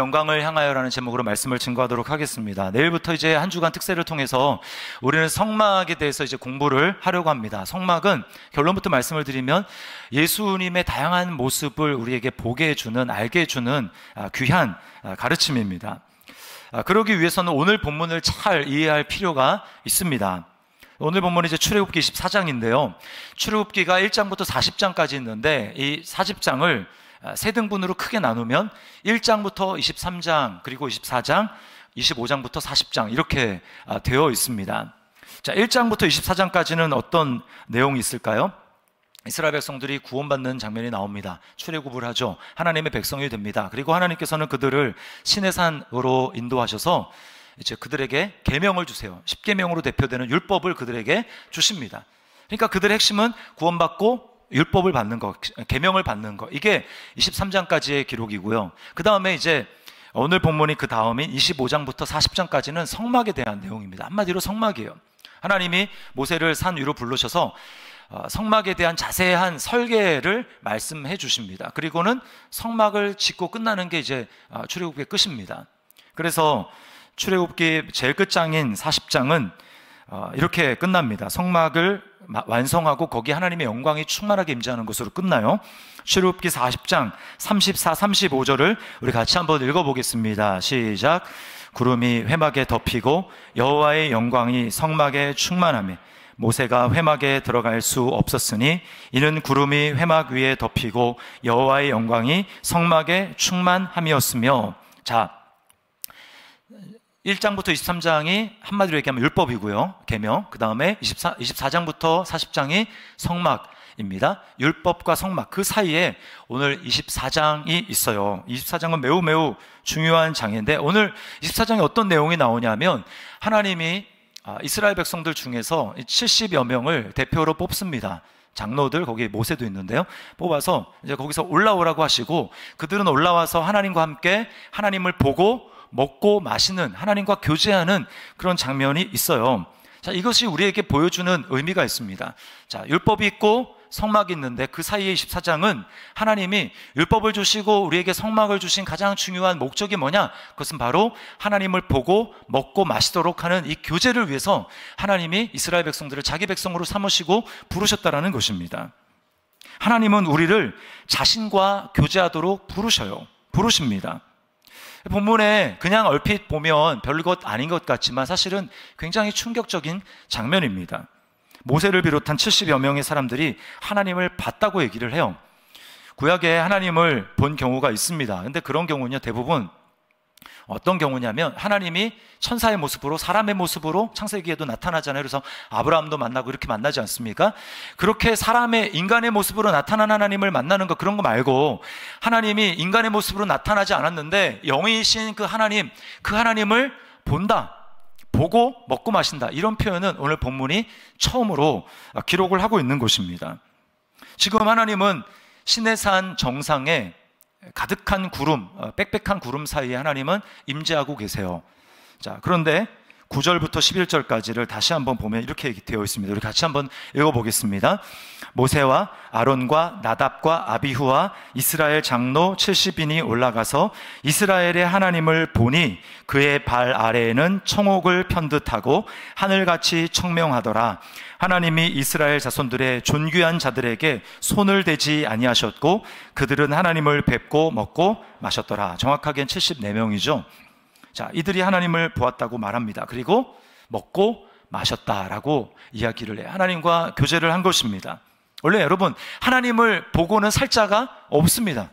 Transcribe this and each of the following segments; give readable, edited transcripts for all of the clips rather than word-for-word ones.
영광을 향하여라는 제목으로 말씀을 증거하도록 하겠습니다. 내일부터 이제 한 주간 특세를 통해서 우리는 성막에 대해서 이제 공부를 하려고 합니다. 성막은 결론부터 말씀을 드리면 예수님의 다양한 모습을 우리에게 보게 해주는, 알게 해주는 귀한 가르침입니다. 그러기 위해서는 오늘 본문을 잘 이해할 필요가 있습니다. 오늘 본문은 이제 출애굽기 24장인데요. 출애굽기가 1장부터 40장까지 있는데 이 40장을 세 등분으로 크게 나누면 1장부터 23장, 그리고 24장, 25장부터 40장 이렇게 되어 있습니다. 자, 1장부터 24장까지는 어떤 내용이 있을까요? 이스라엘 백성들이 구원받는 장면이 나옵니다. 출애굽을 하죠. 하나님의 백성이 됩니다. 그리고 하나님께서는 그들을 시내산으로 인도하셔서 이제 그들에게 계명을 주세요. 10계명으로 대표되는 율법을 그들에게 주십니다. 그러니까 그들의 핵심은 구원받고 율법을 받는 것, 계명을 받는 것. 이게 23장까지의 기록이고요. 그 다음에 이제 오늘 본문이 그 다음인 25장부터 40장까지는 성막에 대한 내용입니다. 한마디로 성막이에요. 하나님이 모세를 산 위로 부르셔서 성막에 대한 자세한 설계를 말씀해 주십니다. 그리고는 성막을 짓고 끝나는 게 이제 출애굽기의 끝입니다. 그래서 출애굽기 제일 끝장인 40장은 이렇게 끝납니다. 성막을 완성하고 거기 하나님의 영광이 충만하게 임재하는 것으로 끝나요. 출애굽기 40장 34, 35절을 우리 같이 한번 읽어보겠습니다. 시작. 구름이 회막에 덮이고 여호와의 영광이 성막에 충만하며 모세가 회막에 들어갈 수 없었으니 이는 구름이 회막 위에 덮이고 여호와의 영광이 성막에 충만함이었으며. 자, 1장부터 23장이 한마디로 얘기하면 율법이고요. 계명. 그 다음에 24장부터 40장이 성막입니다. 율법과 성막 그 사이에 오늘 24장이 있어요. 24장은 매우 중요한 장인데 오늘 24장에 어떤 내용이 나오냐면 하나님이 이스라엘 백성들 중에서 70여 명을 대표로 뽑습니다. 장로들, 거기 모세도 있는데요. 뽑아서 이제 거기서 올라오라고 하시고 그들은 올라와서 하나님과 함께 하나님을 보고 먹고 마시는, 하나님과 교제하는 그런 장면이 있어요. 자, 이것이 우리에게 보여주는 의미가 있습니다. 자, 율법이 있고 성막이 있는데 그 사이에 24장은 하나님이 율법을 주시고 우리에게 성막을 주신 가장 중요한 목적이 뭐냐? 그것은 바로 하나님을 보고 먹고 마시도록 하는 이 교제를 위해서 하나님이 이스라엘 백성들을 자기 백성으로 삼으시고 부르셨다라는 것입니다. 하나님은 우리를 자신과 교제하도록 부르십니다. 본문에 그냥 얼핏 보면 별것 아닌 것 같지만 사실은 굉장히 충격적인 장면입니다. 모세를 비롯한 70여 명의 사람들이 하나님을 봤다고 얘기를 해요. 구약에 하나님을 본 경우가 있습니다. 근데 그런 경우는요, 대부분 어떤 경우냐면 하나님이 천사의 모습으로, 사람의 모습으로 창세기에도 나타나잖아요. 그래서 아브라함도 만나고 이렇게 만나지 않습니까? 그렇게 인간의 모습으로 나타난 하나님을 만나는 거, 그런 거 말고 하나님이 인간의 모습으로 나타나지 않았는데 영이신 그 하나님을 본다, 보고 먹고 마신다, 이런 표현은 오늘 본문이 처음으로 기록을 하고 있는 것입니다. 지금 하나님은 시내산 정상에 가득한 구름, 빽빽한 구름 사이에 하나님은 임재하고 계세요. 자, 그런데 9절부터 11절까지를 다시 한번 보면 이렇게 되어 있습니다. 우리 같이 한번 읽어보겠습니다. 모세와 아론과 나답과 아비후와 이스라엘 장로 70인이 올라가서 이스라엘의 하나님을 보니 그의 발 아래에는 청옥을 편듯하고 하늘같이 청명하더라. 하나님이 이스라엘 자손들의 존귀한 자들에게 손을 대지 아니하셨고 그들은 하나님을 뵙고 먹고 마셨더라. 정확하게는 74명이죠. 자, 이들이 하나님을 보았다고 말합니다. 그리고 먹고 마셨다라고 이야기를 해요. 하나님과 교제를 한 것입니다. 원래 여러분, 하나님을 보고는 살 자가 없습니다.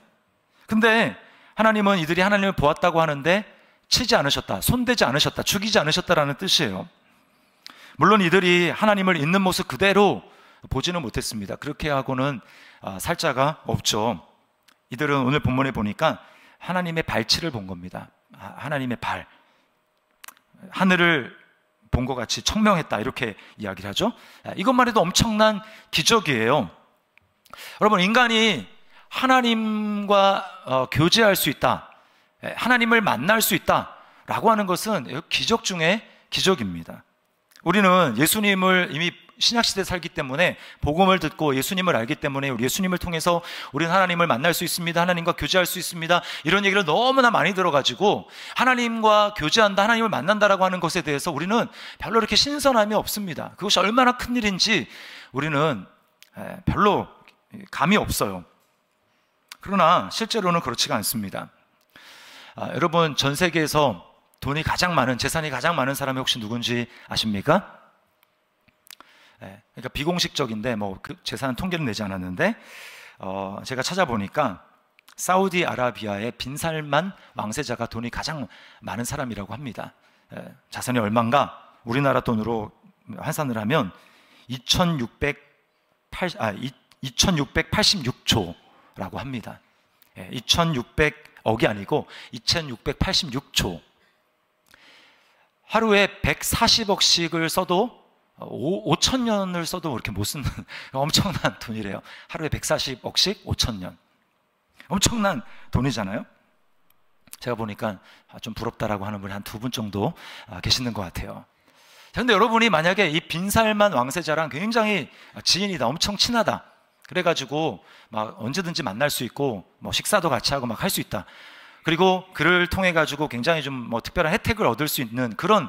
근데 하나님은 이들이 하나님을 보았다고 하는데 치지 않으셨다, 손대지 않으셨다, 죽이지 않으셨다라는 뜻이에요. 물론 이들이 하나님을 있는 모습 그대로 보지는 못했습니다. 그렇게 하고는 살 자가 없죠. 이들은 오늘 본문에 보니까 하나님의 발치를 본 겁니다. 하나님의 발, 하늘을 본 것 같이 청명했다, 이렇게 이야기를 하죠. 이것만 해도 엄청난 기적이에요. 여러분, 인간이 하나님과 교제할 수 있다, 하나님을 만날 수 있다라고 하는 것은 기적 중에 기적입니다. 우리는 예수님을 이미 신약시대에 살기 때문에 복음을 듣고 예수님을 알기 때문에 우리 예수님을 통해서 우리는 하나님을 만날 수 있습니다, 하나님과 교제할 수 있습니다, 이런 얘기를 너무나 많이 들어가지고 하나님과 교제한다, 하나님을 만난다라고 하는 것에 대해서 우리는 별로 이렇게 신선함이 없습니다. 그것이 얼마나 큰 일인지 우리는 별로 감이 없어요. 그러나 실제로는 그렇지가 않습니다. 여러분, 전 세계에서 돈이 가장 많은, 재산이 가장 많은 사람이 혹시 누군지 아십니까? 그러니까 비공식적인데 그 재산 통계는 내지 않았는데 제가 찾아보니까 사우디아라비아의 빈살만 왕세자가 돈이 가장 많은 사람이라고 합니다. 자산이 얼마인가? 우리나라 돈으로 환산을 하면 2686조라고 합니다. 2600억이 아니고 2686조. 하루에 140억씩을 써도 5,000년을 써도 그렇게 못 쓰는 엄청난 돈이래요. 하루에 140억씩 5,000년. 엄청난 돈이잖아요. 제가 보니까 좀 부럽다라고 하는 분이 한 2분 정도 계시는 것 같아요. 그런데 여러분이 만약에 이 빈살만 왕세자랑 굉장히 지인이다, 엄청 친하다, 그래가지고 막 언제든지 만날 수 있고 식사도 같이 하고 막 할 수 있다, 그리고 그를 통해 가지고 굉장히 좀 특별한 혜택을 얻을 수 있는 그런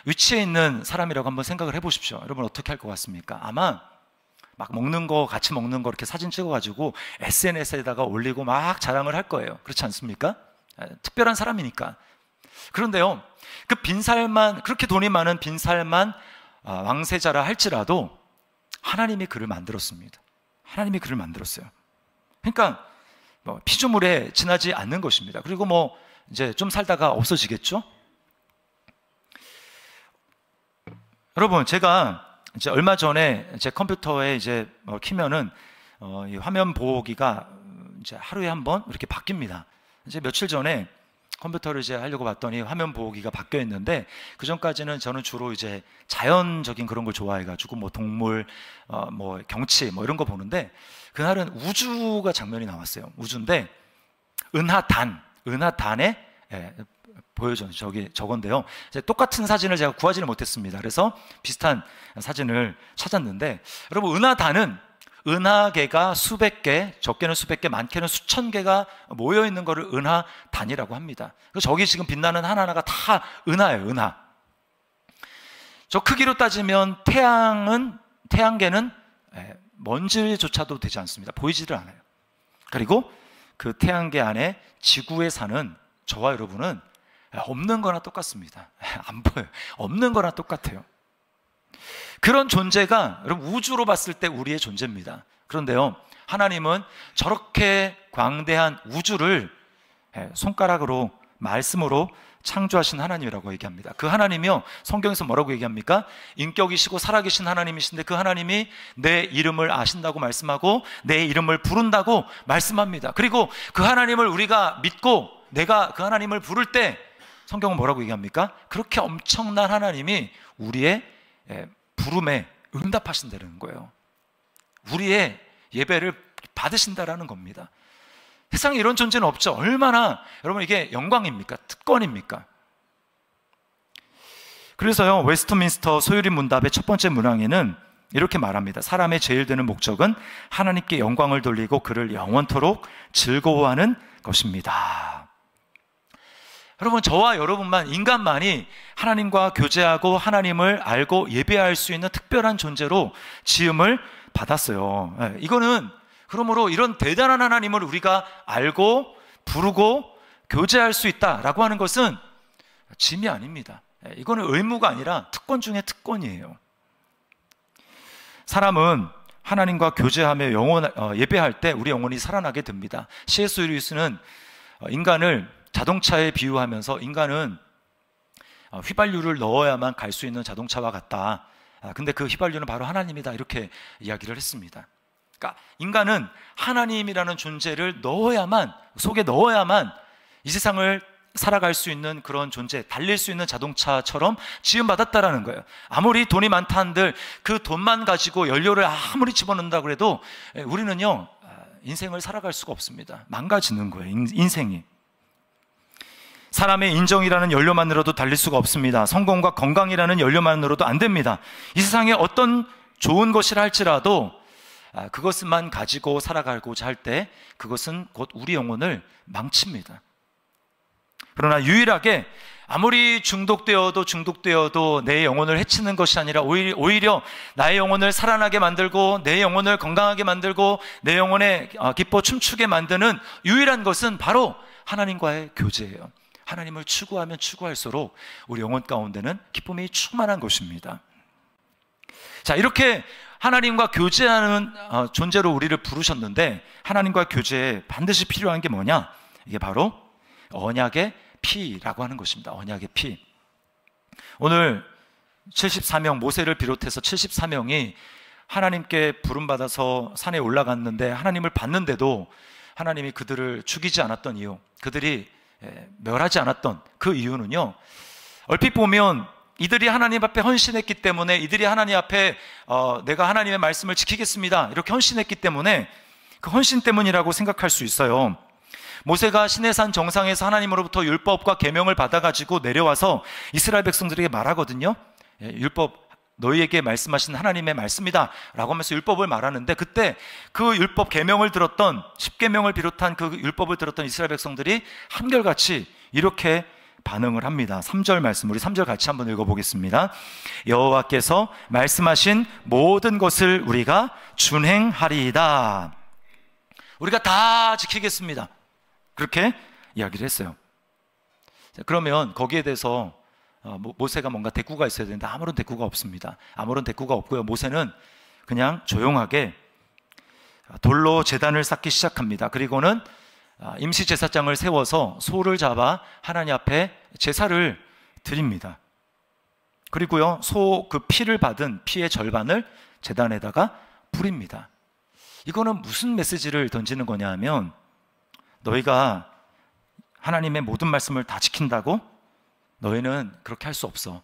위치에 있는 사람이라고 한번 생각을 해보십시오. 여러분 어떻게 할 것 같습니까? 아마 막 먹는 거, 같이 먹는 거 이렇게 사진 찍어가지고 SNS에다가 올리고 막 자랑을 할 거예요. 그렇지 않습니까? 특별한 사람이니까. 그런데요, 그 빈살만, 그렇게 돈이 많은 빈살만 왕세자라 할지라도 하나님이 그를 만들었습니다. 하나님이 그를 만들었어요. 그러니까 피조물에 지나지 않는 것입니다. 그리고 이제 좀 살다가 없어지겠죠? 여러분, 제가 이제 얼마 전에 제 컴퓨터에 이제 키면은 이 화면 보기가 이제 하루에 한 번 이렇게 바뀝니다. 이제 며칠 전에 컴퓨터를 이제 하려고 봤더니 화면 보기가 바뀌어 있는데, 그 전까지는 저는 주로 이제 자연적인 그런 걸 좋아해가지고 동물, 경치 이런 거 보는데, 그날은 우주가 장면이 나왔어요. 우주인데 은하단에 보여줘. 저건데요. 똑같은 사진을 제가 구하지는 못했습니다. 그래서 비슷한 사진을 찾았는데, 여러분, 은하단은 은하계가 수백 개, 적게는 수백 개, 많게는 수천 개가 모여 있는 것을 은하단이라고 합니다. 그래서 저기 지금 빛나는 하나하나가 다 은하예요, 은하. 저 크기로 따지면 태양계는 먼지조차도 되지 않습니다. 보이지를 않아요. 그리고 그 태양계 안에 지구에 사는 저와 여러분은 없는 거나 똑같습니다. 안 보여요. 없는 거나 똑같아요. 그런 존재가 여러분 우주로 봤을 때 우리의 존재입니다. 그런데요, 하나님은 저렇게 광대한 우주를 손가락으로, 말씀으로 창조하신 하나님이라고 얘기합니다. 그 하나님이요, 성경에서 뭐라고 얘기합니까? 인격이시고 살아계신 하나님이신데 그 하나님이 내 이름을 아신다고 말씀하고 내 이름을 부른다고 말씀합니다. 그리고 그 하나님을 우리가 믿고 내가 그 하나님을 부를 때 성경은 뭐라고 얘기합니까? 그렇게 엄청난 하나님이 우리의 부름에 응답하신다는 거예요. 우리의 예배를 받으신다라는 겁니다. 세상에 이런 존재는 없죠. 얼마나 여러분 이게 영광입니까? 특권입니까? 그래서요, 웨스트민스터 소유리 문답의 첫 번째 문항에는 이렇게 말합니다. 사람의 제일 되는 목적은 하나님께 영광을 돌리고 그를 영원토록 즐거워하는 것입니다. 여러분, 저와 여러분만, 인간만이 하나님과 교제하고 하나님을 알고 예배할 수 있는 특별한 존재로 지음을 받았어요. 이거는 그러므로 이런 대단한 하나님을 우리가 알고 부르고 교제할 수 있다라고 하는 것은 짐이 아닙니다. 이거는 의무가 아니라 특권 중에 특권이에요. 사람은 하나님과 교제하며 예배할 때 우리 영혼이 살아나게 됩니다. C.S. 루이스는 인간을 자동차에 비유하면서 인간은 휘발유를 넣어야만 갈 수 있는 자동차와 같다. 근데 그 휘발유는 바로 하나님이다. 이렇게 이야기를 했습니다. 그러니까 인간은 하나님이라는 존재를 속에 넣어야만 이 세상을 살아갈 수 있는 그런 존재, 달릴 수 있는 자동차처럼 지음받았다라는 거예요. 아무리 돈이 많다 한들 그 돈만 가지고 연료를 아무리 집어넣는다고 해도 우리는요, 인생을 살아갈 수가 없습니다. 망가지는 거예요, 인생이. 사람의 인정이라는 연료만으로도 달릴 수가 없습니다. 성공과 건강이라는 연료만으로도 안 됩니다. 이 세상에 어떤 좋은 것이라 할지라도 그것만 가지고 살아가고자 할 때 그것은 곧 우리 영혼을 망칩니다. 그러나 유일하게 아무리 중독되어도 내 영혼을 해치는 것이 아니라 오히려 나의 영혼을 살아나게 만들고 내 영혼을 건강하게 만들고 내 영혼에 기뻐 춤추게 만드는 유일한 것은 바로 하나님과의 교제예요. 하나님을 추구하면 추구할수록 우리 영혼 가운데는 기쁨이 충만한 것입니다. 자, 이렇게 하나님과 교제하는 존재로 우리를 부르셨는데 하나님과 교제에 반드시 필요한 게 뭐냐? 이게 바로 언약의 피라고 하는 것입니다. 언약의 피. 오늘 74명, 모세를 비롯해서 74명이 하나님께 부름받아서 산에 올라갔는데 하나님을 봤는데도 하나님이 그들을 죽이지 않았던 이유, 그들이 멸하지 않았던 그 이유는요, 얼핏 보면 이들이 하나님 앞에 헌신했기 때문에, 이들이 하나님 앞에 내가 하나님의 말씀을 지키겠습니다 이렇게 헌신했기 때문에, 그 헌신 때문이라고 생각할 수 있어요. 모세가 시내산 정상에서 하나님으로부터 율법과 계명을 받아가지고 내려와서 이스라엘 백성들에게 말하거든요. 율법, 너희에게 말씀하신 하나님의 말씀이다 라고 하면서 율법을 말하는데, 그때 그 율법 계명을 들었던, 10계명을 비롯한 그 율법을 들었던 이스라엘 백성들이 한결같이 이렇게 반응을 합니다. 3절 말씀, 우리 3절 같이 한번 읽어보겠습니다. 여호와께서 말씀하신 모든 것을 우리가 준행하리이다. 우리가 다 지키겠습니다. 그렇게 이야기를 했어요. 그러면 거기에 대해서 모세가 뭔가 대꾸가 있어야 되는데 아무런 대꾸가 없습니다. 아무런 대꾸가 없고요. 모세는 그냥 조용하게 돌로 제단을 쌓기 시작합니다. 그리고는 임시제사장을 세워서 소를 잡아 하나님 앞에 제사를 드립니다. 그리고요, 소 그 피를 받은 피의 절반을 제단에다가 뿌립니다. 이거는 무슨 메시지를 던지는 거냐 하면, 너희가 하나님의 모든 말씀을 다 지킨다고? 너희는 그렇게 할 수 없어.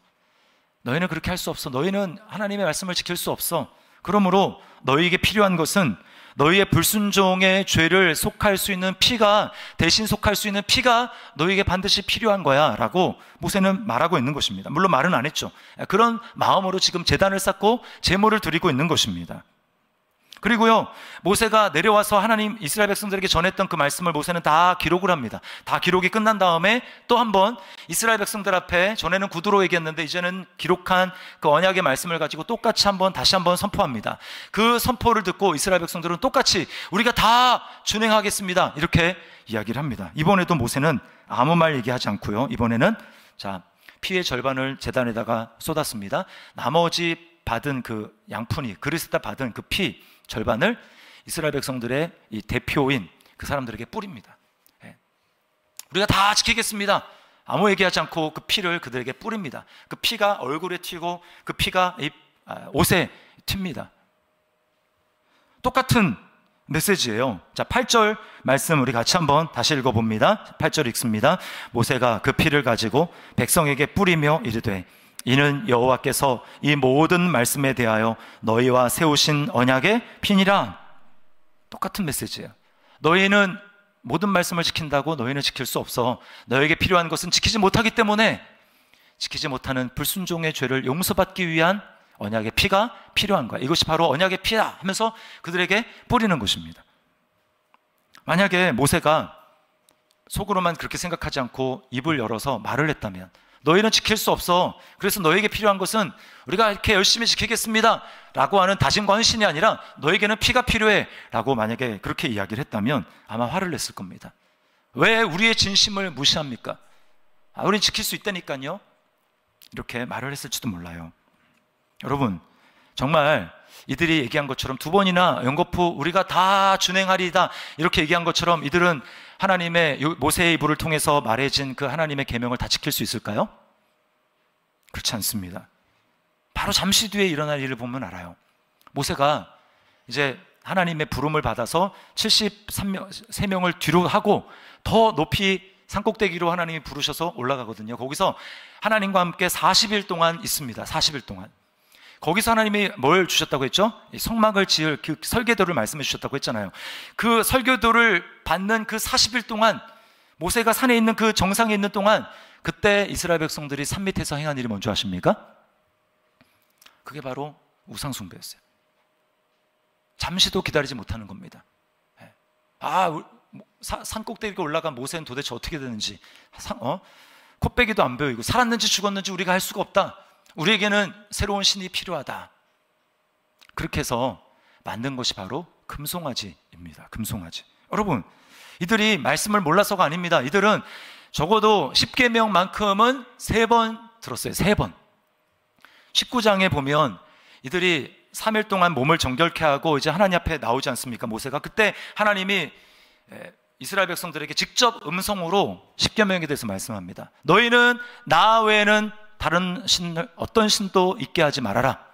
너희는 그렇게 할 수 없어. 너희는 하나님의 말씀을 지킬 수 없어. 그러므로 너희에게 필요한 것은 너희의 불순종의 죄를 속할 수 있는 피가, 대신 속할 수 있는 피가 너희에게 반드시 필요한 거야 라고 모세는 말하고 있는 것입니다. 물론 말은 안 했죠. 그런 마음으로 지금 제단을 쌓고 제물을 드리고 있는 것입니다. 그리고요, 모세가 내려와서 하나님 이스라엘 백성들에게 전했던 그 말씀을 모세는 다 기록을 합니다. 다 기록이 끝난 다음에 또 한번 이스라엘 백성들 앞에, 전에는 구두로 얘기했는데 이제는 기록한 그 언약의 말씀을 가지고 똑같이 다시 한번 선포합니다. 그 선포를 듣고 이스라엘 백성들은 똑같이 우리가 다 준행하겠습니다 이렇게 이야기를 합니다. 이번에도 모세는 아무 말 얘기하지 않고요, 이번에는 피의 절반을 제단에다가 쏟았습니다. 나머지 받은 그 양푼이, 그릇에다 받은 그 피 절반을 이스라엘 백성들의 이 대표인 그 사람들에게 뿌립니다. 우리가 다 지키겠습니다. 아무 얘기하지 않고 그 피를 그들에게 뿌립니다. 그 피가 얼굴에 튀고 그 피가 옷에 튑니다. 똑같은 메시지예요. 자, 8절 말씀 우리 같이 한번 다시 읽어봅니다. 8절 읽습니다. 모세가 그 피를 가지고 백성에게 뿌리며 이르되, 이는 여호와께서 이 모든 말씀에 대하여 너희와 세우신 언약의 피니라. 똑같은 메시지예요. 너희는 모든 말씀을 지킨다고? 너희는 지킬 수 없어. 너에게 필요한 것은 지키지 못하기 때문에, 지키지 못하는 불순종의 죄를 용서받기 위한 언약의 피가 필요한 거야. 이것이 바로 언약의 피다 하면서 그들에게 뿌리는 것입니다. 만약에 모세가 속으로만 그렇게 생각하지 않고 입을 열어서 말을 했다면, 너희는 지킬 수 없어. 그래서 너에게 필요한 것은 우리가 이렇게 열심히 지키겠습니다 라고 하는 다짐과 헌신이 아니라 너에게는 피가 필요해 라고 만약에 그렇게 이야기를 했다면 아마 화를 냈을 겁니다. 왜 우리의 진심을 무시합니까? 우린 지킬 수 있다니까요. 이렇게 말을 했을지도 몰라요. 여러분, 정말 이들이 얘기한 것처럼 두 번이나 연거푸 우리가 다 준행하리이다 이렇게 얘기한 것처럼 이들은 하나님의, 모세의 입을 통해서 말해진 그 하나님의 계명을 다 지킬 수 있을까요? 그렇지 않습니다. 바로 잠시 뒤에 일어날 일을 보면 알아요. 모세가 이제 하나님의 부름을 받아서 73명을 뒤로 하고 더 높이 산꼭대기로 하나님이 부르셔서 올라가거든요. 거기서 하나님과 함께 40일 동안 있습니다. 40일 동안. 거기서 하나님이 뭘 주셨다고 했죠? 성막을 지을 그 설계도를 말씀해 주셨다고 했잖아요. 그 설계도를 받는 그 40일 동안, 모세가 산에 있는 그 정상에 있는 동안, 그때 이스라엘 백성들이 산 밑에서 행한 일이 뭔지 아십니까? 그게 바로 우상숭배였어요. 잠시도 기다리지 못하는 겁니다. 산 꼭대기에 올라간 모세는 도대체 어떻게 되는지, 코빼기도 안 보이고 살았는지 죽었는지 우리가 알 수가 없다. 우리에게는 새로운 신이 필요하다. 그렇게 해서 만든 것이 바로 금송아지입니다. 금송아지. 여러분, 이들이 말씀을 몰라서가 아닙니다. 이들은 적어도 10계명만큼은 3번 들었어요. 3번. 19장에 보면 이들이 3일 동안 몸을 정결케 하고 이제 하나님 앞에 나오지 않습니까? 모세가. 그때 하나님이 이스라엘 백성들에게 직접 음성으로 10계명에 대해서 말씀합니다. 너희는 나 외에는 다른 신을, 어떤 신도 있게 하지 말아라.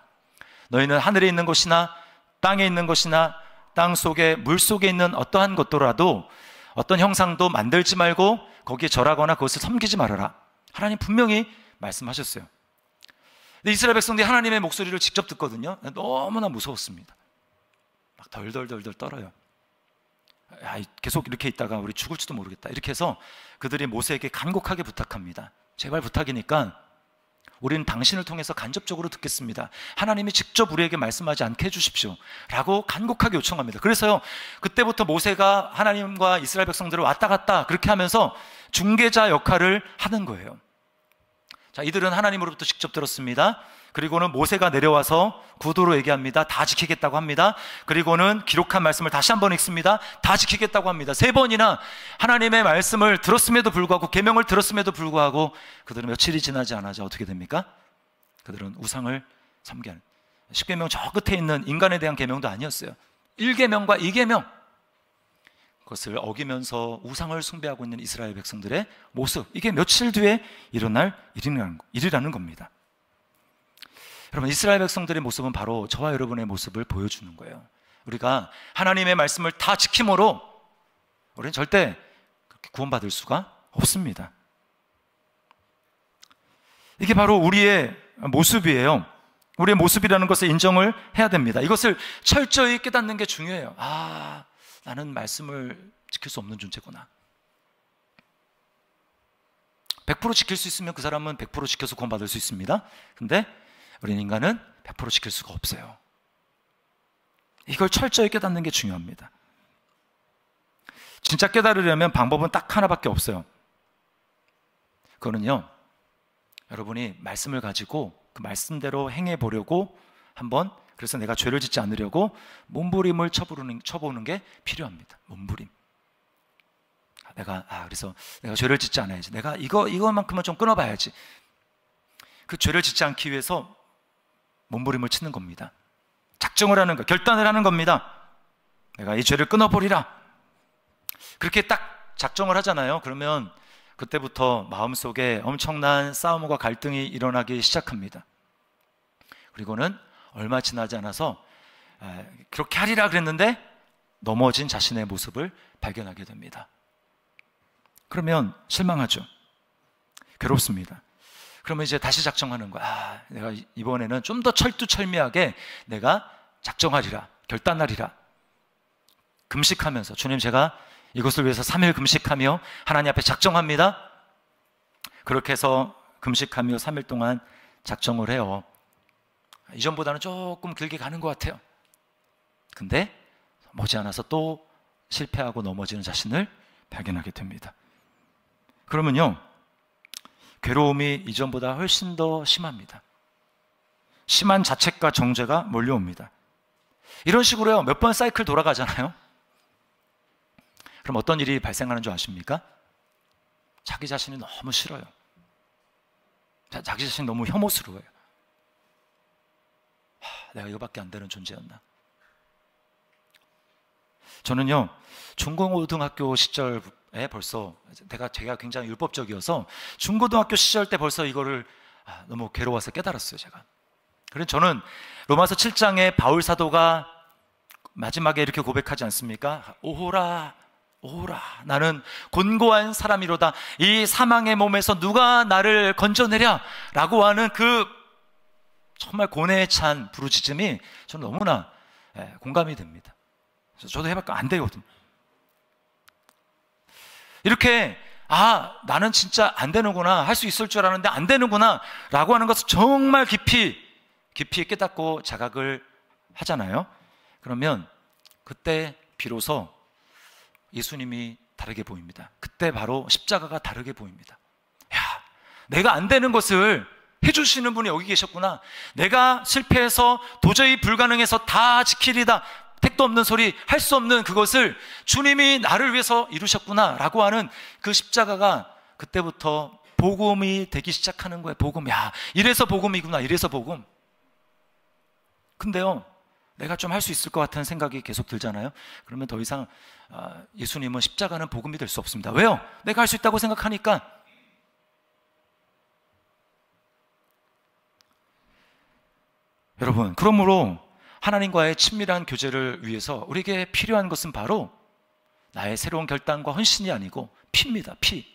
너희는 하늘에 있는 것이나 땅에 있는 것이나 땅 속에 물 속에 있는 어떠한 것도라도 어떤 형상도 만들지 말고 거기에 절하거나 그것을 섬기지 말아라. 하나님 분명히 말씀하셨어요. 근데 이스라엘 백성들이 하나님의 목소리를 직접 듣거든요. 너무나 무서웠습니다. 막 덜덜덜덜 떨어요. 계속 이렇게 있다가 우리 죽을지도 모르겠다. 이렇게 해서 그들이 모세에게 간곡하게 부탁합니다. 제발 부탁이니까 우리는 당신을 통해서 간접적으로 듣겠습니다. 하나님이 직접 우리에게 말씀하지 않게 해주십시오 라고 간곡하게 요청합니다. 그래서요, 그때부터 모세가 하나님과 이스라엘 백성들을 왔다 갔다 그렇게 하면서 중개자 역할을 하는 거예요. 자, 이들은 하나님으로부터 직접 들었습니다. 그리고는 모세가 내려와서 구도로 얘기합니다. 다 지키겠다고 합니다. 그리고는 기록한 말씀을 다시 한번 읽습니다. 다 지키겠다고 합니다. 3번이나 하나님의 말씀을 들었음에도 불구하고, 계명을 들었음에도 불구하고 그들은 며칠이 지나지 않아서 어떻게 됩니까? 그들은 우상을 섬기는, 10계명 저 끝에 있는 인간에 대한 계명도 아니었어요. 1계명과 2계명, 그것을 어기면서 우상을 숭배하고 있는 이스라엘 백성들의 모습, 이게 며칠 뒤에 일어날 일이라는 겁니다. 여러분, 이스라엘 백성들의 모습은 바로 저와 여러분의 모습을 보여주는 거예요. 우리가 하나님의 말씀을 다 지킴으로 우리는 절대 그렇게 구원받을 수가 없습니다. 이게 바로 우리의 모습이에요. 우리의 모습이라는 것을 인정을 해야 됩니다. 이것을 철저히 깨닫는 게 중요해요. 나는 말씀을 지킬 수 없는 존재구나. 100% 지킬 수 있으면 그 사람은 100% 지켜서 구원받을 수 있습니다. 근데 우리 인간은 100% 지킬 수가 없어요. 이걸 철저히 깨닫는 게 중요합니다. 진짜 깨달으려면 방법은 딱 하나밖에 없어요. 그거는요, 여러분이 말씀을 가지고 그 말씀대로 행해 보려고 한번, 그래서 내가 죄를 짓지 않으려고 몸부림을 쳐보는 게 필요합니다. 몸부림. 그래서 내가 죄를 짓지 않아야지. 내가 이것만큼은 좀 끊어봐야지. 그 죄를 짓지 않기 위해서 몸부림을 치는 겁니다. 작정을 하는 거, 결단을 하는 겁니다. 내가 이 죄를 끊어버리라. 그렇게 딱 작정을 하잖아요. 그러면 그때부터 마음속에 엄청난 싸움과 갈등이 일어나기 시작합니다. 그리고는 얼마 지나지 않아서 그렇게 하리라 그랬는데 넘어진 자신의 모습을 발견하게 됩니다. 그러면 실망하죠. 괴롭습니다. 그러면 이제 다시 작정하는 거야. 내가 이번에는 좀 더 철두철미하게 내가 작정하리라, 결단하리라. 금식하면서, 주님, 제가 이것을 위해서 3일 금식하며 하나님 앞에 작정합니다. 그렇게 해서 금식하며 3일 동안 작정을 해요. 이전보다는 조금 길게 가는 것 같아요. 근데 머지않아서 또 실패하고 넘어지는 자신을 발견하게 됩니다. 그러면요, 괴로움이 이전보다 훨씬 더 심합니다. 심한 자책과 정죄가 몰려옵니다. 이런 식으로요, 몇 번 사이클 돌아가잖아요. 그럼 어떤 일이 발생하는 줄 아십니까? 자기 자신이 너무 싫어요. 자기 자신이 너무 혐오스러워요. 내가 이거밖에 안 되는 존재였나? 저는요, 중고등학교 시절에 벌써 제가 굉장히 율법적이어서 중고등학교 시절 때 벌써 이거를 너무 괴로워서 깨달았어요, 제가. 그래서 저는 로마서 7장에 바울 사도가 마지막에 이렇게 고백하지 않습니까? 오호라, 오호라, 나는 곤고한 사람이로다. 이 사망의 몸에서 누가 나를 건져내랴? 라고 하는 그 정말 고뇌에 찬 부르짖음이 저는 너무나 공감이 됩니다. 그래서 저도 해볼까 안 되거든요. 이렇게 나는 진짜 안 되는구나, 할 수 있을 줄 알았는데 안 되는구나 라고 하는 것을 정말 깊이 깊이 깨닫고 자각을 하잖아요. 그러면 그때 비로소 예수님이 다르게 보입니다. 그때 바로 십자가가 다르게 보입니다. 야, 내가 안 되는 것을 해주시는 분이 여기 계셨구나. 내가 실패해서 도저히 불가능해서 다 지키리다, 택도 없는 소리, 할 수 없는 그것을 주님이 나를 위해서 이루셨구나 라고 하는 그 십자가가 그때부터 복음이 되기 시작하는 거예요. 복음. 야, 이래서 복음이구나. 이래서 복음. 근데요, 내가 좀 할 수 있을 것 같은 생각이 계속 들잖아요. 그러면 더 이상 예수님은 십자가는 복음이 될 수 없습니다. 왜요? 내가 할 수 있다고 생각하니까. 여러분, 그러므로 하나님과의 친밀한 교제를 위해서 우리에게 필요한 것은 바로 나의 새로운 결단과 헌신이 아니고 피입니다. 피.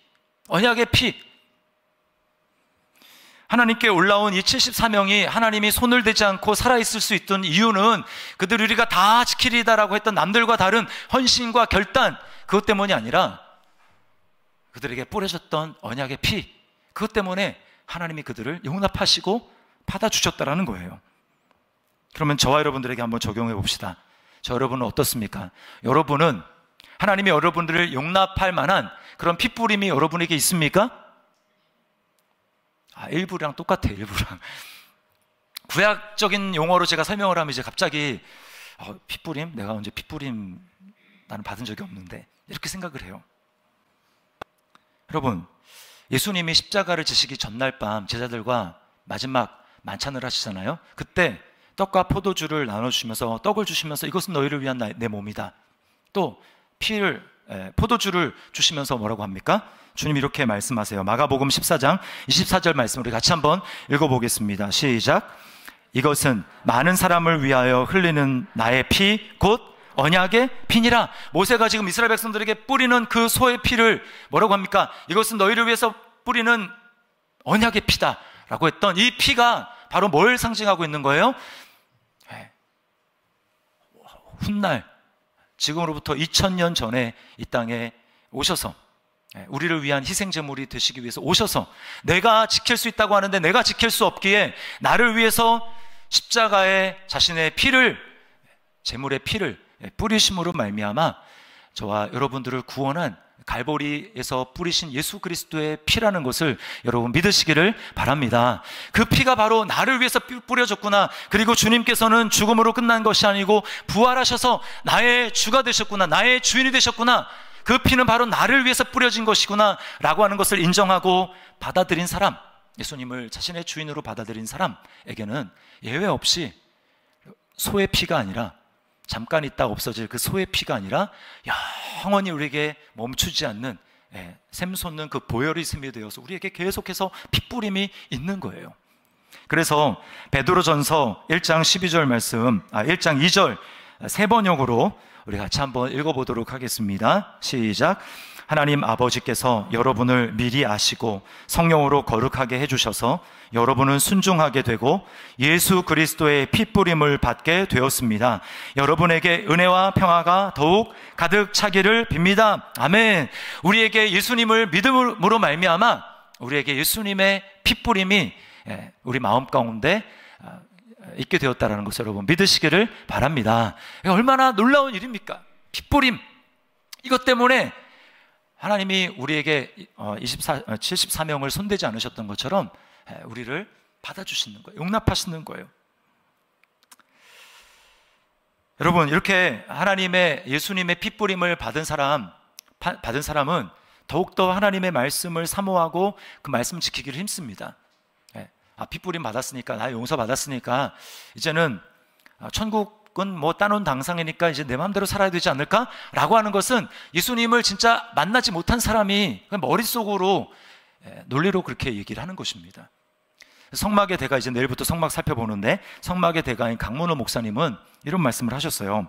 언약의 피. 하나님께 올라온 이 74명이 하나님이 손을 대지 않고 살아있을 수 있던 이유는 그들 우리가 다 지키리다라고 했던 남들과 다른 헌신과 결단, 그것 때문이 아니라 그들에게 뿌려졌던 언약의 피, 그것 때문에 하나님이 그들을 용납하시고 받아주셨다라는 거예요. 그러면 저와 여러분들에게 한번 적용해 봅시다. 저 여러분은 어떻습니까? 여러분은 하나님이 여러분들을 용납할 만한 그런 핏부림이 여러분에게 있습니까? 일부랑 똑같아요. 일부랑. 구약적인 용어로 제가 설명을 하면 이제 갑자기 핏부림? 내가 언제 핏부림 나는 받은 적이 없는데 이렇게 생각을 해요. 여러분, 예수님이 십자가를 지시기 전날 밤 제자들과 마지막 만찬을 하시잖아요. 그때 떡과 포도주를 나눠주시면서, 떡을 주시면서 이것은 너희를 위한 내 몸이다. 또 포도주를 주시면서 뭐라고 합니까? 주님 이렇게 말씀하세요. 마가복음 14장 24절 말씀 우리 같이 한번 읽어보겠습니다. 시작. 이것은 많은 사람을 위하여 흘리는 나의 피 곧 언약의 피니라. 모세가 지금 이스라엘 백성들에게 뿌리는 그 소의 피를 뭐라고 합니까? 이것은 너희를 위해서 뿌리는 언약의 피다 라고 했던 이 피가 바로 뭘 상징하고 있는 거예요? 훗날 지금으로부터 2000년 전에 이 땅에 오셔서 우리를 위한 희생제물이 되시기 위해서 오셔서 내가 지킬 수 있다고 하는데 내가 지킬 수 없기에 나를 위해서 십자가에 자신의 피를, 제물의 피를 뿌리심으로 말미암아 저와 여러분들을 구원한 갈보리에서 뿌리신 예수 그리스도의 피라는 것을 여러분 믿으시기를 바랍니다. 그 피가 바로 나를 위해서 뿌려졌구나. 그리고 주님께서는 죽음으로 끝난 것이 아니고 부활하셔서 나의 주가 되셨구나. 나의 주인이 되셨구나. 그 피는 바로 나를 위해서 뿌려진 것이구나 라고 하는 것을 인정하고 받아들인 사람, 예수님을 자신의 주인으로 받아들인 사람에게는 예외 없이 소의 피가 아니라, 잠깐 있다 없어질 그 소의 피가 아니라 영원히 우리에게 멈추지 않는 샘솟는 그 보혈이 되어서 우리에게 계속해서 핏부림이 있는 거예요. 그래서 베드로전서 1장 12절 말씀, 1장 2절 세 번역으로 우리 같이 한번 읽어보도록 하겠습니다. 시작. 하나님 아버지께서 여러분을 미리 아시고 성령으로 거룩하게 해주셔서 여러분은 순종하게 되고 예수 그리스도의 핏부림을 받게 되었습니다. 여러분에게 은혜와 평화가 더욱 가득 차기를 빕니다. 아멘. 우리에게 예수님을 믿음으로 말미암아 우리에게 예수님의 핏부림이 우리 마음 가운데 있게 되었다는 것을 여러분 믿으시기를 바랍니다. 얼마나 놀라운 일입니까? 핏부림. 이것 때문에 하나님이 우리에게 74명을 손대지 않으셨던 것처럼 우리를 받아주시는 거예요. 용납하시는 거예요. 여러분, 이렇게 하나님의, 예수님의 핏부림을 받은 사람은 더욱더 하나님의 말씀을 사모하고 그 말씀을 지키기를 힘씁니다. 핏부림 받았으니까, 나 용서 받았으니까 이제는 천국은 뭐 따놓은 당상이니까 이제 내 마음대로 살아야 되지 않을까? 라고 하는 것은 예수님을 진짜 만나지 못한 사람이 머릿속으로 논리로 그렇게 얘기를 하는 것입니다. 성막의 대가, 이제 내일부터 성막 살펴보는데 성막의 대가인 강문호 목사님은 이런 말씀을 하셨어요.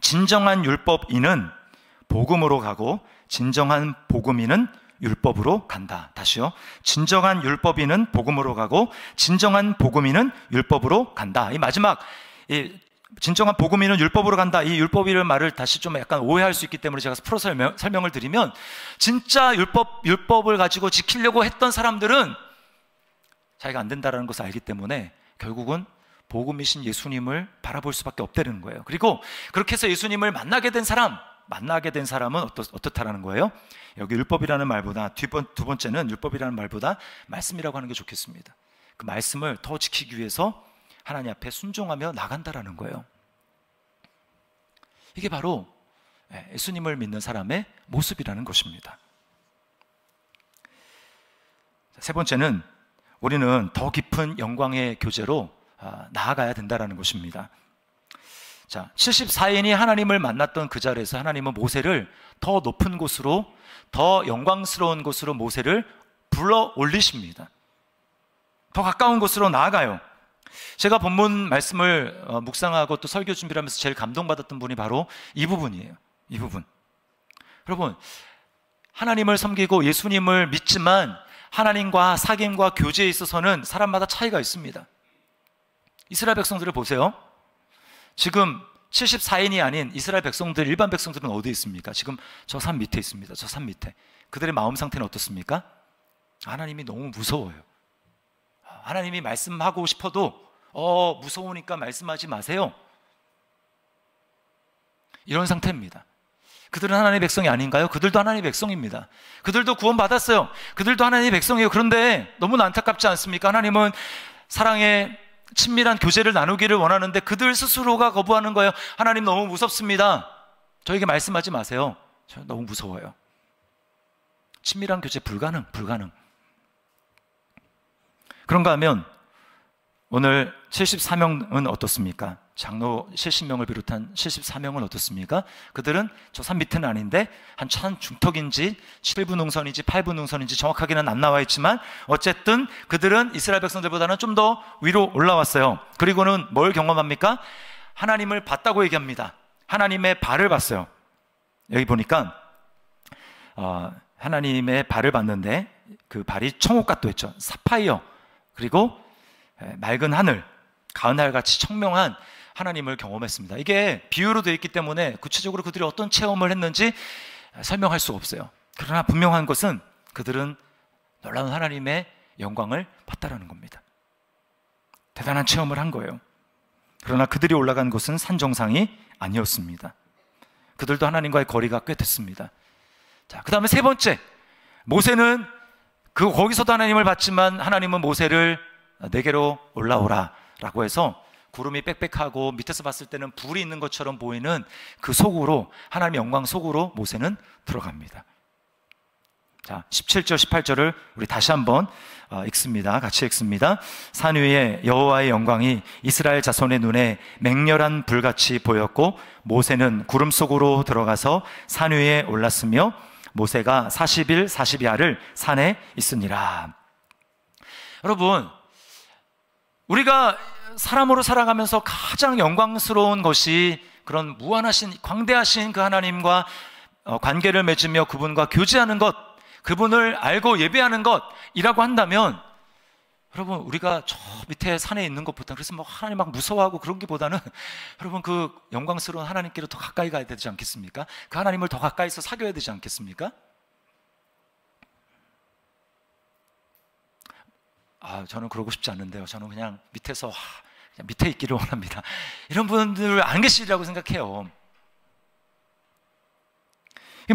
진정한 율법인은 복음으로 가고 진정한 복음인은 율법으로 간다. 다시요. 진정한 율법인은 복음으로 가고 진정한 복음인은 율법으로 간다. 이 마지막, 진정한 복음인은 율법으로 간다. 이 율법이라는 말을 다시 좀 약간 오해할 수 있기 때문에 제가 풀어서 설명을 드리면, 진짜 율법을 가지고 지키려고 했던 사람들은 자기가 안 된다는 것을 알기 때문에 결국은 복음이신 예수님을 바라볼 수밖에 없다는 거예요. 그리고 그렇게 해서 예수님을 만나게 된 사람은 어떻다라는 거예요? 여기 율법이라는 말보다 두 번째는 율법이라는 말보다 말씀이라고 하는 게 좋겠습니다. 그 말씀을 더 지키기 위해서 하나님 앞에 순종하며 나간다라는 거예요. 이게 바로 예수님을 믿는 사람의 모습이라는 것입니다. 세 번째는 우리는 더 깊은 영광의 교제로 나아가야 된다는 것입니다. 자, 74인이 하나님을 만났던 그 자리에서 하나님은 모세를 더 높은 곳으로, 더 영광스러운 곳으로 모세를 불러 올리십니다. 더 가까운 곳으로 나아가요. 제가 본문 말씀을 묵상하고 또 설교 준비를 하면서 제일 감동받았던 분이 바로 이 부분이에요. 이 부분. 여러분, 하나님을 섬기고 예수님을 믿지만 하나님과 사귐과 교제에 있어서는 사람마다 차이가 있습니다. 이스라엘 백성들을 보세요. 지금 74인이 아닌 이스라엘 백성들, 일반 백성들은 어디에 있습니까? 지금 저 산 밑에 있습니다. 저 산 밑에. 그들의 마음 상태는 어떻습니까? 하나님이 너무 무서워요. 하나님이 말씀하고 싶어도 무서우니까 말씀하지 마세요. 이런 상태입니다. 그들은 하나님의 백성이 아닌가요? 그들도 하나님의 백성입니다. 그들도 구원받았어요. 그들도 하나님의 백성이에요. 그런데 너무나 안타깝지 않습니까? 하나님은 사랑의 친밀한 교제를 나누기를 원하는데 그들 스스로가 거부하는 거예요. 하나님 너무 무섭습니다. 저에게 말씀하지 마세요. 저 너무 무서워요. 친밀한 교제 불가능. 그런가 하면 오늘 74명은 어떻습니까? 장로 70명을 비롯한 74명은 어떻습니까? 그들은 저 산 밑에는 아닌데 한 산 중턱인지 7분 능선인지 8분 능선인지 정확하게는 안 나와 있지만 어쨌든 그들은 이스라엘 백성들보다는 좀 더 위로 올라왔어요. 그리고는 뭘 경험합니까? 하나님을 봤다고 얘기합니다. 하나님의 발을 봤어요. 여기 보니까 하나님의 발을 봤는데 그 발이 청옥같도 했죠. 사파이어, 그리고 맑은 하늘, 가은하늘같이 청명한 하나님을 경험했습니다. 이게 비유로 되어 있기 때문에 구체적으로 그들이 어떤 체험을 했는지 설명할 수가 없어요. 그러나 분명한 것은 그들은 놀라운 하나님의 영광을 봤다라는 겁니다. 대단한 체험을 한 거예요. 그러나 그들이 올라간 곳은 산 정상이 아니었습니다. 그들도 하나님과의 거리가 꽤 됐습니다. 자, 그 다음에 세 번째, 모세는 거기서도 하나님을 봤지만 하나님은 모세를 내게로 올라오라 라고 해서 구름이 빽빽하고 밑에서 봤을 때는 불이 있는 것처럼 보이는 그 속으로, 하나님의 영광 속으로 모세는 들어갑니다. 자, 17절 18절을 우리 다시 한번 읽습니다. 같이 읽습니다. 산 위에 여호와의 영광이 이스라엘 자손의 눈에 맹렬한 불같이 보였고 모세는 구름 속으로 들어가서 산 위에 올랐으며 모세가 40일 40야를 산에 있으니라. 여러분, 우리가 사람으로 살아가면서 가장 영광스러운 것이 그런 무한하신, 광대하신 그 하나님과 관계를 맺으며 그분과 교제하는 것, 그분을 알고 예배하는 것이라고 한다면, 여러분, 우리가 저 밑에 산에 있는 것보다, 그래서 뭐 하나님 막 무서워하고 그런 게보다는 여러분 그 영광스러운 하나님께로 더 가까이 가야 되지 않겠습니까? 그 하나님을 더 가까이서 사귀어야 되지 않겠습니까? 저는 그러고 싶지 않은데요. 저는 그냥 밑에서 그냥 밑에 있기를 원합니다. 이런 분들 안 계시리라고 생각해요.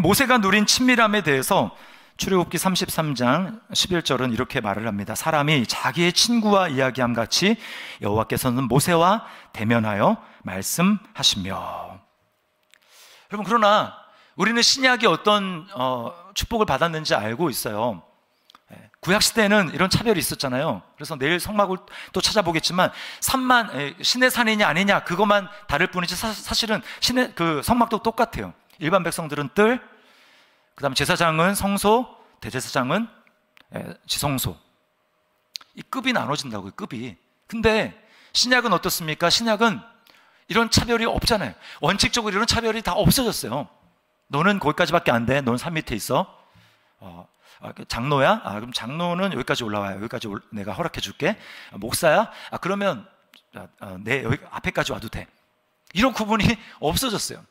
모세가 누린 친밀함에 대해서 출애굽기 33장 11절은 이렇게 말을 합니다. 사람이 자기의 친구와 이야기함 같이 여호와께서는 모세와 대면하여 말씀하시며. 여러분, 그러나 우리는 신약이 어떤 축복을 받았는지 알고 있어요. 구약시대에는 이런 차별이 있었잖아요. 그래서 내일 성막을 또 찾아보겠지만 신의 산이냐 아니냐 그것만 다를 뿐이지 사실은 그 성막도 똑같아요. 일반 백성들은 뜰, 그 다음에 제사장은 성소, 대제사장은 지성소. 이 급이 나눠진다고요, 급이. 근데 신약은 어떻습니까? 신약은 이런 차별이 없잖아요. 원칙적으로 이런 차별이 다 없어졌어요. 너는 거기까지밖에 안 돼. 너는 산 밑에 있어. 장로야? 그럼 장로는 여기까지 올라와요. 여기까지 내가 허락해 줄게. 목사야? 그러면 내 여기 앞에까지 와도 돼. 이런 구분이 없어졌어요.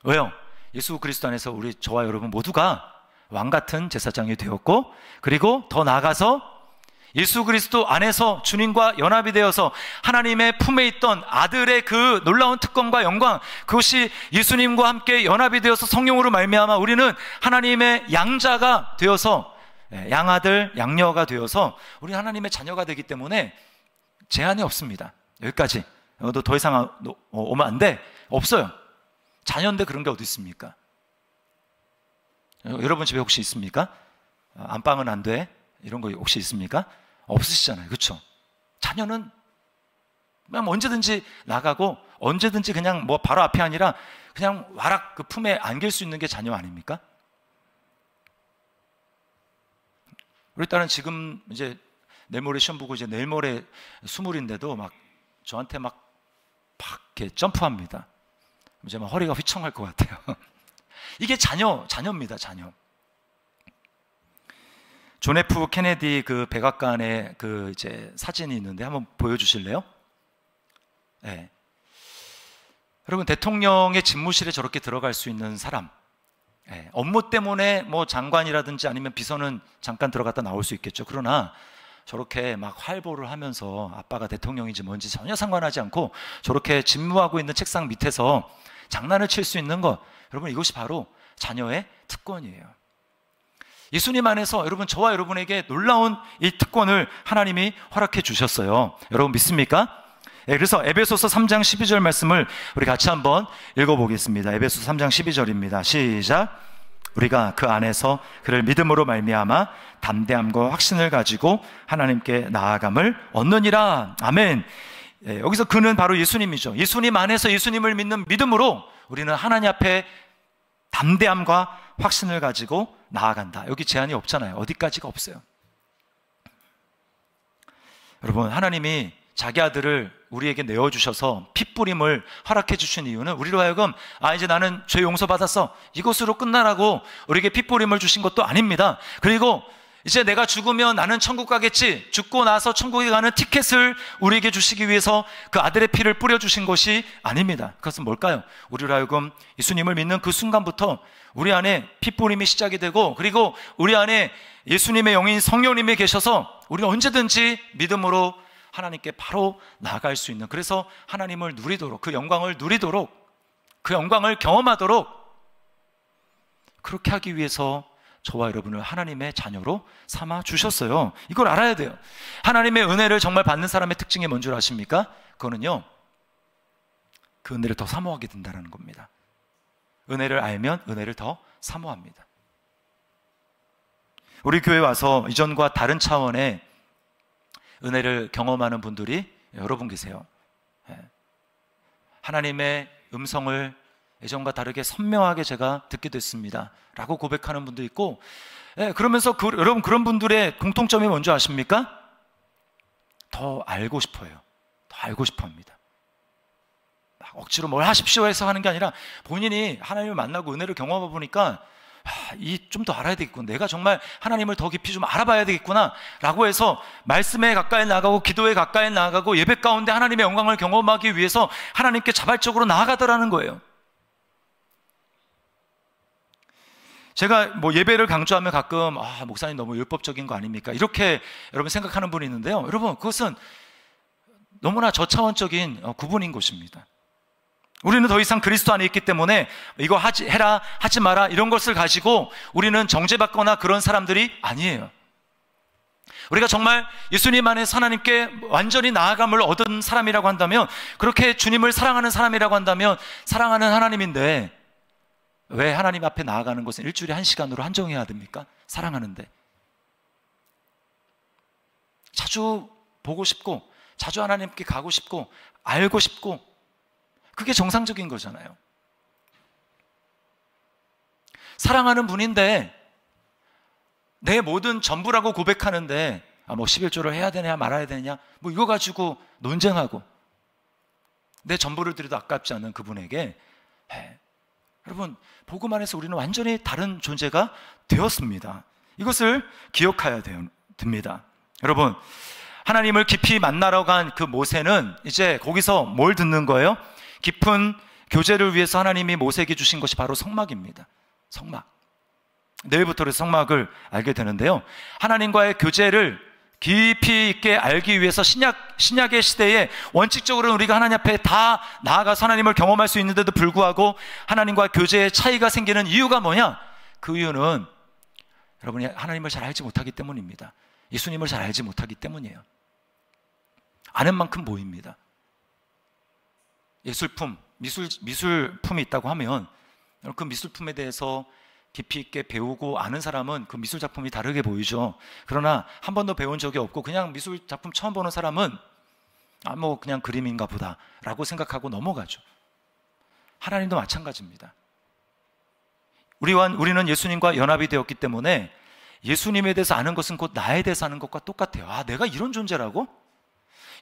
왜요? 예수 그리스도 안에서 저와 여러분 모두가 왕 같은 제사장이 되었고, 그리고 더 나아가서 예수 그리스도 안에서 주님과 연합이 되어서 하나님의 품에 있던 아들의 그 놀라운 특권과 영광, 그것이 예수님과 함께 연합이 되어서 성령으로 말미암아 우리는 하나님의 양자가 되어서, 양아들, 양녀가 되어서 우리 하나님의 자녀가 되기 때문에 제한이 없습니다. 여기까지. 너 더 이상 오면 안 돼. 없어요. 자녀인데 그런 게 어디 있습니까? 여러분 집에 혹시 있습니까? 안방은 안 돼. 이런 거 혹시 있습니까? 없으시잖아요. 그렇죠? 자녀는 그냥 언제든지 나가고 언제든지 그냥 뭐 바로 앞이 아니라 그냥 와락 그 품에 안길 수 있는 게 자녀 아닙니까? 우리 딸은 지금 이제 내일 모레 시험 보고 이제 내일 모레 스물인데도 막 저한테 막 이렇게 점프합니다. 이제 막 허리가 휘청할 것 같아요. 이게 자녀입니다, 자녀. 존 F 케네디 그 백악관의 그 이제 사진이 있는데 한번 보여주실래요? 네. 여러분, 대통령의 집무실에 저렇게 들어갈 수 있는 사람, 네. 업무 때문에 뭐 장관이라든지 아니면 비서는 잠깐 들어갔다 나올 수 있겠죠. 그러나 저렇게 막 활보를 하면서 아빠가 대통령인지 뭔지 전혀 상관하지 않고 저렇게 집무하고 있는 책상 밑에서 장난을 칠 수 있는 것, 여러분, 이것이 바로 자녀의 특권이에요. 예수님 안에서 여러분, 저와 여러분에게 놀라운 이 특권을 하나님이 허락해 주셨어요. 여러분 믿습니까? 네, 그래서 에베소서 3장 12절 말씀을 우리 같이 한번 읽어보겠습니다. 에베소서 3장 12절입니다. 시작. 우리가 그 안에서 그를 믿음으로 말미암아 담대함과 확신을 가지고 하나님께 나아감을 얻느니라. 아멘. 네, 여기서 그는 바로 예수님이죠. 예수님 안에서 예수님을 믿는 믿음으로 우리는 하나님 앞에 담대함과 확신을 가지고 나아간다. 여기 제한이 없잖아요. 어디까지가 없어요. 여러분, 하나님이 자기 아들을 우리에게 내어주셔서 핏부림을 허락해 주신 이유는 우리로 하여금 이제 나는 죄 용서받았어, 이것으로 끝나라고 우리에게 핏부림을 주신 것도 아닙니다. 그리고 이제 내가 죽으면 나는 천국 가겠지, 죽고 나서 천국에 가는 티켓을 우리에게 주시기 위해서 그 아들의 피를 뿌려주신 것이 아닙니다. 그것은 뭘까요? 우리로 하여금 예수님을 믿는 그 순간부터 우리 안에 핏부림이 시작이 되고, 그리고 우리 안에 예수님의 영인 성령님이 계셔서 우리는 언제든지 믿음으로 하나님께 바로 나아갈 수 있는, 그래서 하나님을 누리도록, 그 영광을 누리도록, 그 영광을 경험하도록 그렇게 하기 위해서 저와 여러분을 하나님의 자녀로 삼아 주셨어요. 이걸 알아야 돼요. 하나님의 은혜를 정말 받는 사람의 특징이 뭔 줄 아십니까? 그거는요, 그 은혜를 더 사모하게 된다는 겁니다. 은혜를 알면 은혜를 더 사모합니다. 우리 교회 와서 이전과 다른 차원의 은혜를 경험하는 분들이 여러 분 계세요. 하나님의 음성을 예전과 다르게 선명하게 제가 듣게 됐습니다 라고 고백하는 분도 있고, 그러면서 여러분, 그런 분들의 공통점이 뭔지 아십니까? 더 알고 싶어요. 더 알고 싶어 합니다. 막 억지로 뭘 하십시오 해서 하는 게 아니라 본인이 하나님을 만나고 은혜를 경험해 보니까 좀 더 알아야 되겠구나, 내가 정말 하나님을 더 깊이 좀 알아봐야 되겠구나 라고 해서 말씀에 가까이 나아가고 기도에 가까이 나아가고 예배 가운데 하나님의 영광을 경험하기 위해서 하나님께 자발적으로 나아가더라는 거예요. 제가 뭐 예배를 강조하면 가끔 목사님 너무 율법적인 거 아닙니까? 이렇게 여러분 생각하는 분이 있는데요. 여러분, 그것은 너무나 저차원적인 구분인 것입니다. 우리는 더 이상 그리스도 안에 있기 때문에 이거 해라, 하지 마라, 이런 것을 가지고 우리는 정죄받거나 그런 사람들이 아니에요. 우리가 정말 예수님 안에서 하나님께 완전히 나아감을 얻은 사람이라고 한다면, 그렇게 주님을 사랑하는 사람이라고 한다면, 사랑하는 하나님인데 왜 하나님 앞에 나아가는 것은 일주일에 1시간으로 한정해야 됩니까? 사랑하는데. 자주 보고 싶고, 자주 하나님께 가고 싶고, 알고 싶고, 그게 정상적인 거잖아요. 사랑하는 분인데 내 모든 전부라고 고백하는데 뭐 11조를 해야 되냐 말아야 되냐, 뭐 이거 가지고 논쟁하고 내 전부를 드려도 아깝지 않은 그분에게, 여러분, 복음 안에서 우리는 완전히 다른 존재가 되었습니다. 이것을 기억해야 됩니다. 여러분, 하나님을 깊이 만나러 간 그 모세는 이제 거기서 뭘 듣는 거예요? 깊은 교제를 위해서 하나님이 모세에게 주신 것이 바로 성막입니다. 성막. 내일부터 성막을 알게 되는데요, 하나님과의 교제를 깊이 있게 알기 위해서 신약의 시대에 원칙적으로 우리가 하나님 앞에 다 나아가서 하나님을 경험할 수 있는데도 불구하고 하나님과 교제의 차이가 생기는 이유가 뭐냐? 그 이유는 여러분이 하나님을 잘 알지 못하기 때문입니다. 예수님을 잘 알지 못하기 때문이에요. 아는 만큼 보입니다. 미술품이 있다고 하면 그 미술품에 대해서 깊이 있게 배우고 아는 사람은 그 미술 작품이 다르게 보이죠. 그러나 한 번도 배운 적이 없고 그냥 미술 작품 처음 보는 사람은 뭐 그냥 그림인가 보다 라고 생각하고 넘어가죠. 하나님도 마찬가지입니다. 우리는 예수님과 연합이 되었기 때문에 예수님에 대해서 아는 것은 곧 나에 대해서 아는 것과 똑같아요. 내가 이런 존재라고?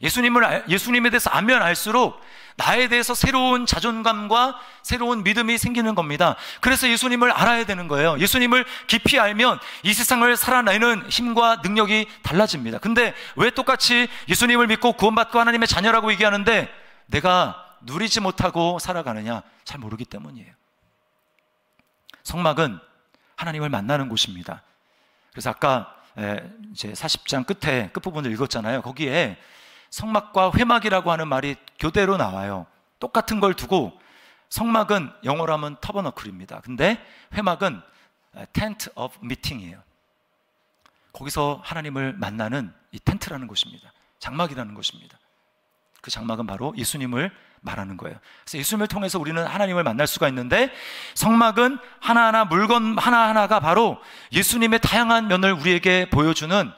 예수님에 대해서 알면 알수록 나에 대해서 새로운 자존감과 새로운 믿음이 생기는 겁니다. 그래서 예수님을 알아야 되는 거예요. 예수님을 깊이 알면 이 세상을 살아내는 힘과 능력이 달라집니다. 근데 왜 똑같이 예수님을 믿고 구원받고 하나님의 자녀라고 얘기하는데 내가 누리지 못하고 살아가느냐? 잘 모르기 때문이에요. 성막은 하나님을 만나는 곳입니다. 그래서 아까 이제 40장 끝부분을 읽었잖아요. 거기에 성막과 회막이라고 하는 말이 교대로 나와요. 똑같은 걸 두고 성막은 영어로 하면 터버너클입니다. 근데 회막은 tent of meeting이에요. 거기서 하나님을 만나는 이 텐트라는 곳입니다. 장막이라는 곳입니다. 그 장막은 바로 예수님을 말하는 거예요. 그래서 예수님을 통해서 우리는 하나님을 만날 수가 있는데 성막은 하나하나 물건 하나하나가 바로 예수님의 다양한 면을 우리에게 보여주는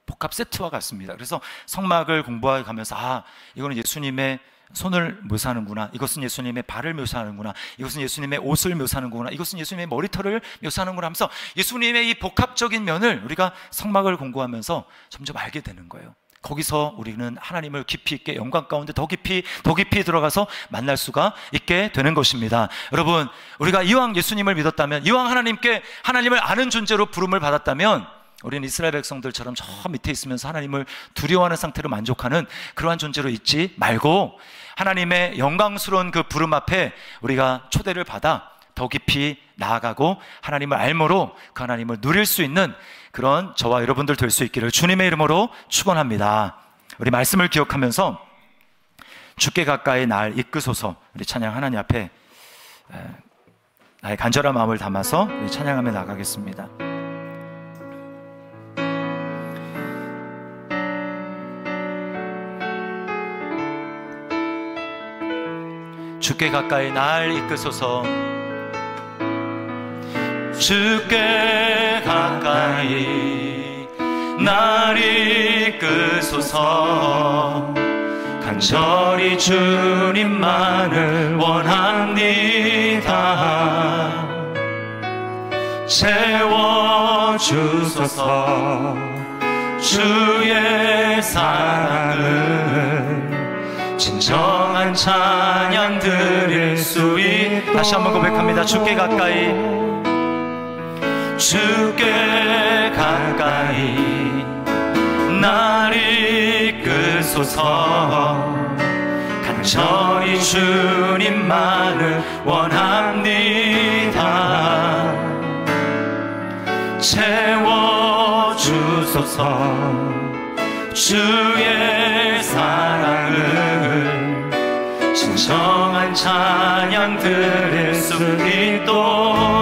복합 세트와 같습니다. 그래서 성막을 공부해 가면서 이거는 예수님의 손을 묘사하는구나, 이것은 예수님의 발을 묘사하는구나, 이것은 예수님의 옷을 묘사하는구나, 이것은 예수님의 머리털을 묘사하는구나 하면서 예수님의 이 복합적인 면을 우리가 성막을 공부하면서 점점 알게 되는 거예요. 거기서 우리는 하나님을 깊이 있게 영광 가운데 더 깊이 들어가서 만날 수가 있게 되는 것입니다. 여러분, 우리가 이왕 예수님을 믿었다면, 이왕 하나님을 아는 존재로 부름을 받았다면 우리는 이스라엘 백성들처럼 저 밑에 있으면서 하나님을 두려워하는 상태로 만족하는 그러한 존재로 있지 말고 하나님의 영광스러운 그 부름 앞에 우리가 초대를 받아 더 깊이 나아가고 하나님을 알므로 그 하나님을 누릴 수 있는 그런 저와 여러분들 될 수 있기를 주님의 이름으로 축원합니다. 우리 말씀을 기억하면서 주께 가까이 날 이끄소서, 우리 찬양 하나님 앞에 나의 간절한 마음을 담아서 우리 찬양하며 나가겠습니다. 주께 가까이 날 이끄소서, 주께 가까이 날 이끄소서, 간절히 주님만을 원합니다. 채워주소서, 주의 사랑을 진정한 찬양 드릴 수 있도록. 다시 한번 고백합니다. 주께 가까이, 주께 가까이 날 이끄소서, 간절히 주님만을 원합니다. 채워주소서, 주의 사랑을 진정한 찬양 드릴 수 있도록.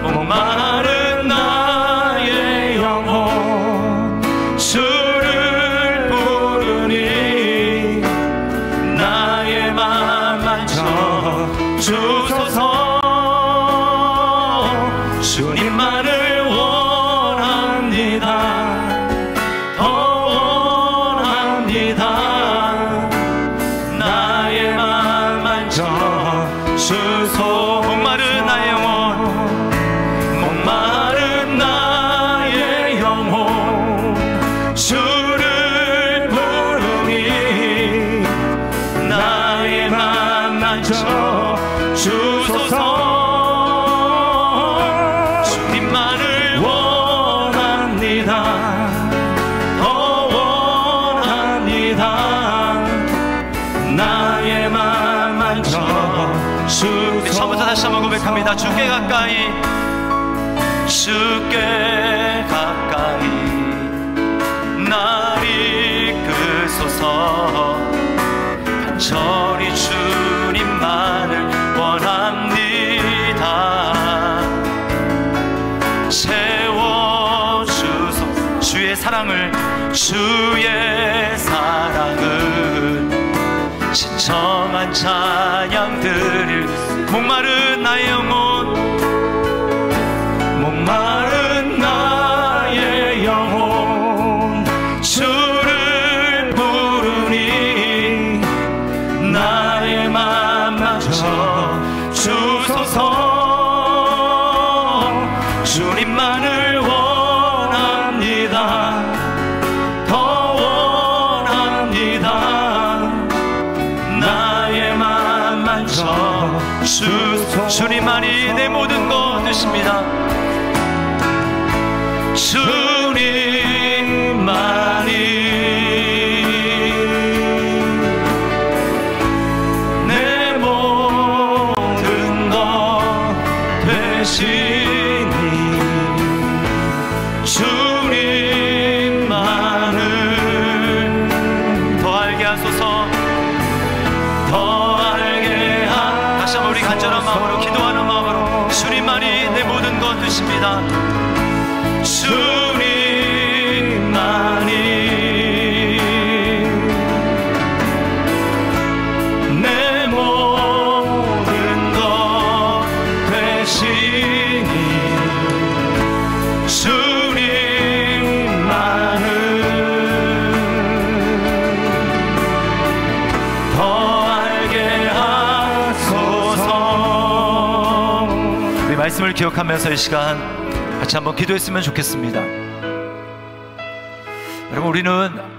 목마른 나의 영혼 주를 부르니 나의 맘 만져 주소서. 주님만을 원합니다. 더 원합니다. 나의 맘 만져 주소서. 목마른 나의 영혼, 목마른 나의 영혼 주를 부르니 나의 맘 만져 주소서. 주님만을 원합니다. 더 원합니다. 나의 맘 만져 주소서. 처음부터 다시 한번 고백합니다. 주께 가까이, 주께 가까이 주소서. 간절히 주님만을 원합니다. 채워주소서. 주의 사랑을, 주의 사랑을 신청한 찬양 드릴. 목마른 나의 영혼, 목마른 나의 영혼 주를 부르니 나의 맘 맞춰 주소서. 주님만을 원합니다. 더 원합니다. 나의 맘 맞춰 주님만이 내 모든 것 되십니다. 주님만이 내 모든 것 되시니 주님만을 더 알게 하소서. 더 알게 하. 다시 한번 우리 간절한 마음으로 기도하는 마음으로 주님만이 내 모든 것 되십니다. 주님만이 내 모든 것 되시니 주님만을 더 알게 하소서. 우리 말씀을 기억하면서 이 시간 같이 한번 기도했으면 좋겠습니다. 여러분, 우리는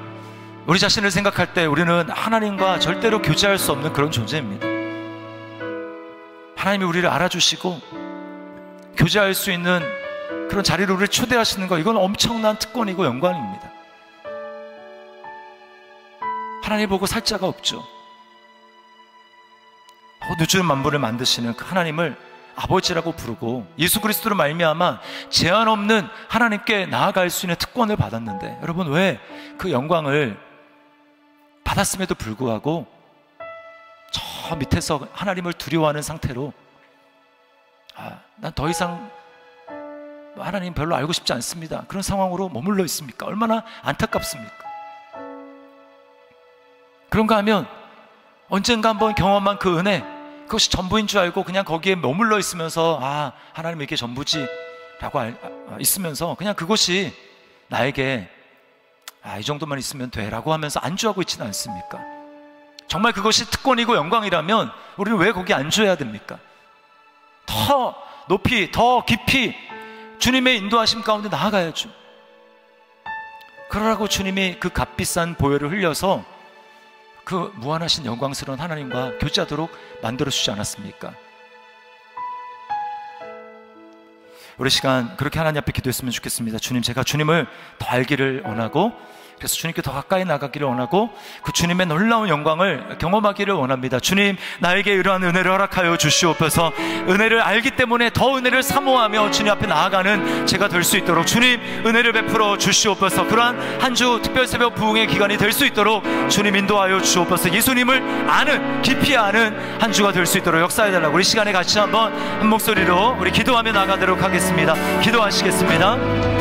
우리 자신을 생각할 때 우리는 하나님과 절대로 교제할 수 없는 그런 존재입니다. 하나님이 우리를 알아주시고 교제할 수 있는 그런 자리로 우리를 초대하시는 거, 이건 엄청난 특권이고 영광입니다. 하나님 보고 살 자가 없죠. 우주 만물을 만드시는 그 하나님을 아버지라고 부르고 예수 그리스도로 말미암아 제한 없는 하나님께 나아갈 수 있는 특권을 받았는데, 여러분 왜 그 영광을 받았음에도 불구하고 저 밑에서 하나님을 두려워하는 상태로 난 더 이상 하나님 별로 알고 싶지 않습니다, 그런 상황으로 머물러 있습니까? 얼마나 안타깝습니까? 그런가 하면 언젠가 한번 경험한 그 은혜, 그것이 전부인 줄 알고 그냥 거기에 머물러 있으면서 하나님 이게 전부지 라고 있으면서 그냥 그것이 나에게 이 정도만 있으면 돼 라고 하면서 안주하고 있지는 않습니까? 정말 그것이 특권이고 영광이라면 우리는 왜 거기 안주해야 됩니까? 더 높이, 더 깊이 주님의 인도하심 가운데 나아가야죠. 그러라고 주님이 그 값비싼 보혈을 흘려서 그 무한하신 영광스러운 하나님과 교제하도록 만들어주지 않았습니까? 우리 시간 그렇게 하나님 앞에 기도했으면 좋겠습니다. 주님, 제가 주님을 더 알기를 원하고, 그래서 주님께 더 가까이 나가기를 원하고, 그 주님의 놀라운 영광을 경험하기를 원합니다. 주님, 나에게 이러한 은혜를 허락하여 주시옵소서. 은혜를 알기 때문에 더 은혜를 사모하며 주님 앞에 나아가는 제가 될 수 있도록 주님 은혜를 베풀어 주시옵소서. 그러한 한 주 특별 새벽 부흥의 기간이 될 수 있도록 주님 인도하여 주옵소서. 예수님을 아는, 깊이 아는 한 주가 될 수 있도록 역사해달라고 우리 시간에 같이 한번 한 목소리로 우리 기도하며 나가도록 하겠습니다. 기도하시겠습니다.